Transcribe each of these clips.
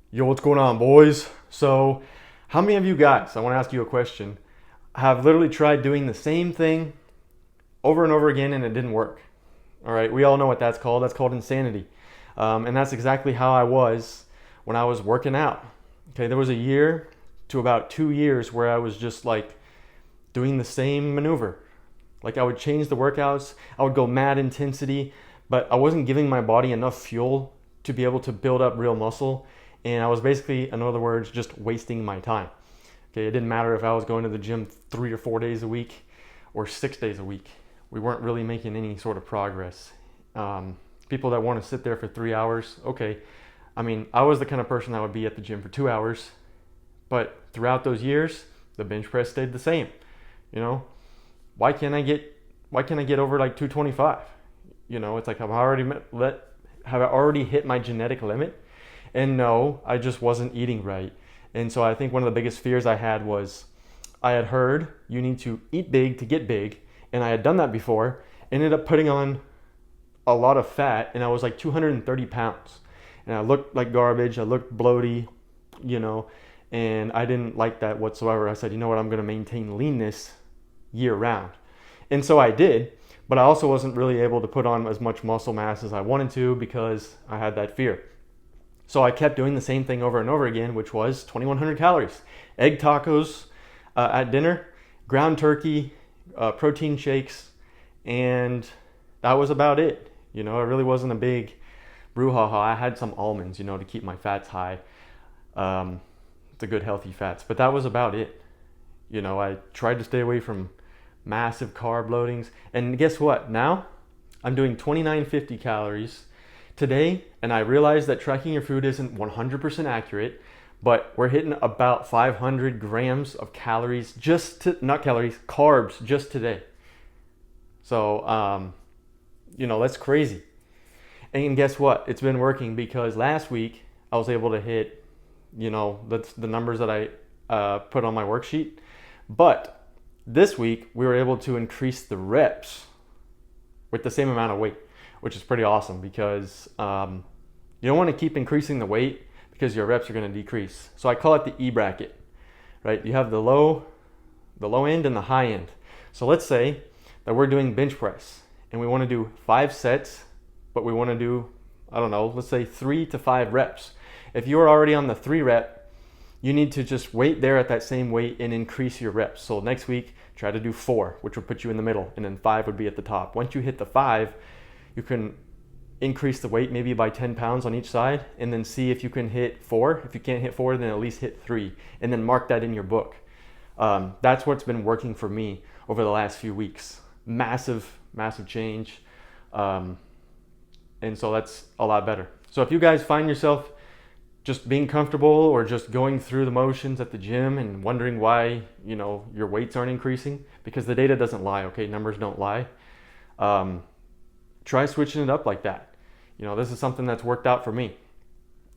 Yo, what's going on, boys? So, how many of you guys, I want to ask you a question, have literally tried doing the same thing over and over again and it didn't work? All right, we all know what that's called. That's called insanity. And that's exactly how I was when I was working out. Okay, there was a year to about 2 years where I was just like doing the same maneuver. Like I would change the workouts, I would go mad intensity, but I wasn't giving my body enough fuel to be able to build up real muscle. And I was basically, in other words, just wasting my time. Okay, it didn't matter if I was going to the gym 3 or 4 days a week or 6 days a week. We weren't really making any sort of progress. People that want to sit there for 3 hours, okay. I mean, I was the kind of person that would be at the gym for 2 hours, but throughout those years, the bench press stayed the same. You know, why can't I get over like 225? You know, it's like have I already hit my genetic limit? And no, I just wasn't eating right. And so I think one of the biggest fears I had was I had heard you need to eat big to get big, and I had done that before. Ended up putting on a lot of fat, and I was like 230 pounds, and I looked like garbage. I looked bloaty, you know, and I didn't like that whatsoever. I said, you know what, I'm going to maintain leanness year round. And so I did, but I also wasn't really able to put on as much muscle mass as I wanted to because I had that fear. So I kept doing the same thing over and over again, which was 2,100 calories. Egg tacos at dinner, ground turkey, protein shakes, and that was about it. You know, it really wasn't a big brouhaha. I had some almonds, you know, to keep my fats high, the good healthy fats, but that was about it. You know, I tried to stay away from massive carb loadings, and guess what? Now I'm doing 2,950 calories today, and I realize that tracking your food isn't 100% accurate, but we're hitting about 500 grams of calories not calories, carbs just today. So, you know, that's crazy. And guess what? It's been working because last week I was able to hit, you know, the numbers that I put on my worksheet. But this week we were able to increase the reps with the same amount of weight, which is pretty awesome because you don't want to keep increasing the weight because your reps are going to decrease. So I call it the E bracket, right? You have the low end and the high end. So let's say that we're doing bench press and we want to do 5 sets, but we want to do, I don't know, let's say 3 to 5 reps. If you're already on the 3 rep, you need to just wait there at that same weight and increase your reps. So next week, try to do 4, which would put you in the middle, and then 5 would be at the top. Once you hit the 5, you can increase the weight maybe by 10 pounds on each side, and then see if you can hit 4. If you can't hit 4, then at least hit 3, and then mark that in your book. That's what's been working for me over the last few weeks. Massive change. And so that's a lot better. So if you guys find yourself just being comfortable or just going through the motions at the gym and wondering why, you know, your weights aren't increasing, because the data doesn't lie, okay? Numbers don't lie. Try switching it up like that. You know, this is something that's worked out for me.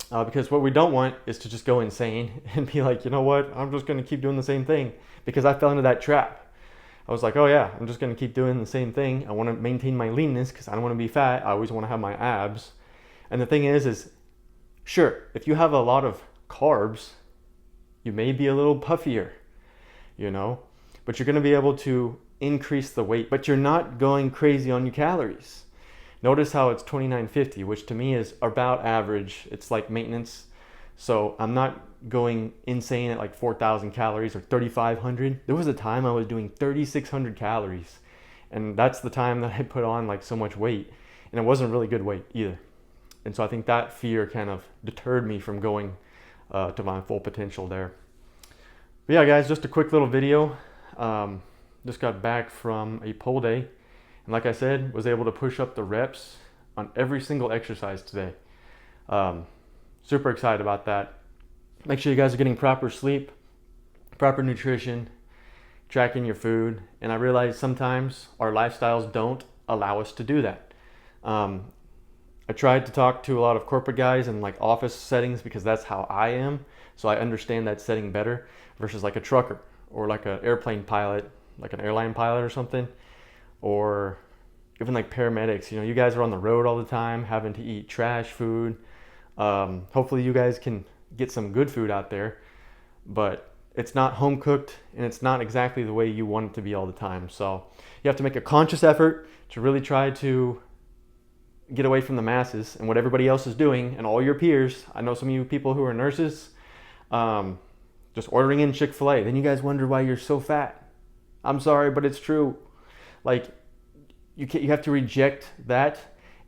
Because what we don't want is to just go insane and be like, you know what, I'm just going to keep doing the same thing, because I fell into that trap. I was like, oh yeah, I'm just going to keep doing the same thing. I want to maintain my leanness because I don't want to be fat. I always want to have my abs. And the thing is sure, if you have a lot of carbs, you may be a little puffier, you know, but you're going to be able to increase the weight, but you're not going crazy on your calories. Notice how it's 2,950, which to me is about average. It's like maintenance. So I'm not going insane at like 4,000 calories or 3,500. There was a time I was doing 3,600 calories, and that's the time that I put on like so much weight, and it wasn't really good weight either. And so I think that fear kind of deterred me from going to my full potential there. But yeah, guys, just a quick little video. Just got back from a pole day, and like I said, was able to push up the reps on every single exercise today. Super excited about that. Make sure you guys are getting proper sleep, proper nutrition, tracking your food. And I realize sometimes our lifestyles don't allow us to do that. I tried to talk to a lot of corporate guys in like office settings because that's how I am. So I understand that setting better versus like a trucker or like an airplane pilot, like an airline pilot or something, or even like paramedics. You know, you guys are on the road all the time having to eat trash food. Hopefully you guys can get some good food out there, but it's not home cooked and it's not exactly the way you want it to be all the time. So you have to make a conscious effort to really try to get away from the masses and what everybody else is doing and all your peers. I know some of you people who are nurses, just ordering in Chick-fil-A. Then you guys wonder why you're so fat. I'm sorry, but it's true. Like, you have to reject that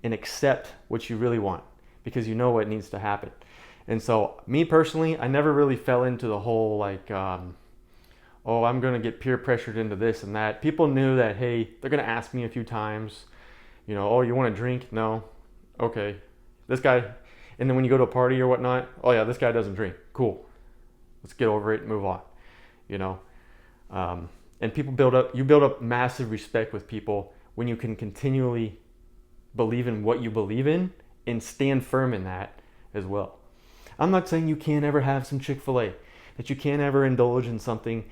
and accept what you really want, because you know what needs to happen. And so me personally, I never really fell into the whole like, oh, I'm going to get peer pressured into this and that. People knew that, hey, they're going to ask me a few times, you know, oh, you want a drink? No. Okay. This guy. And then when you go to a party or whatnot, oh yeah, this guy doesn't drink. Cool. Let's get over it and move on, you know. And you build up massive respect with people when you can continually believe in what you believe in and stand firm in that as well. I'm not saying you can't ever have some Chick-fil-A, that you can't ever indulge in something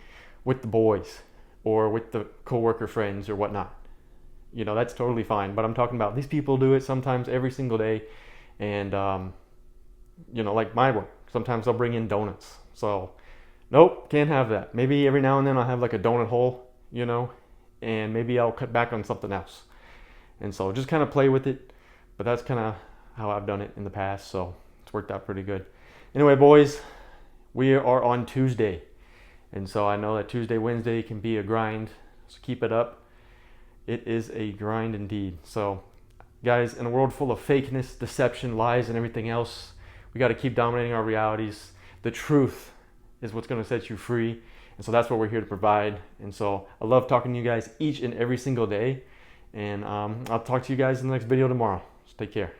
with the boys or with the coworker friends or whatnot. You know, that's totally fine. But I'm talking about these people do it sometimes every single day. And, you know, like my work, sometimes I'll bring in donuts. So, nope, can't have that. Maybe every now and then I'll have like a donut hole, you know, and maybe I'll cut back on something else. And so just kind of play with it. But that's kind of how I've done it in the past. So it's worked out pretty good. Anyway, boys, we are on Tuesday. And so I know that Tuesday, Wednesday can be a grind. So keep it up. It is a grind indeed. So guys, in a world full of fakeness, deception, lies, and everything else, we got to keep dominating our realities. The truth is what's going to set you free. And so that's what we're here to provide. And so I love talking to you guys each and every single day. And I'll talk to you guys in the next video tomorrow. So take care.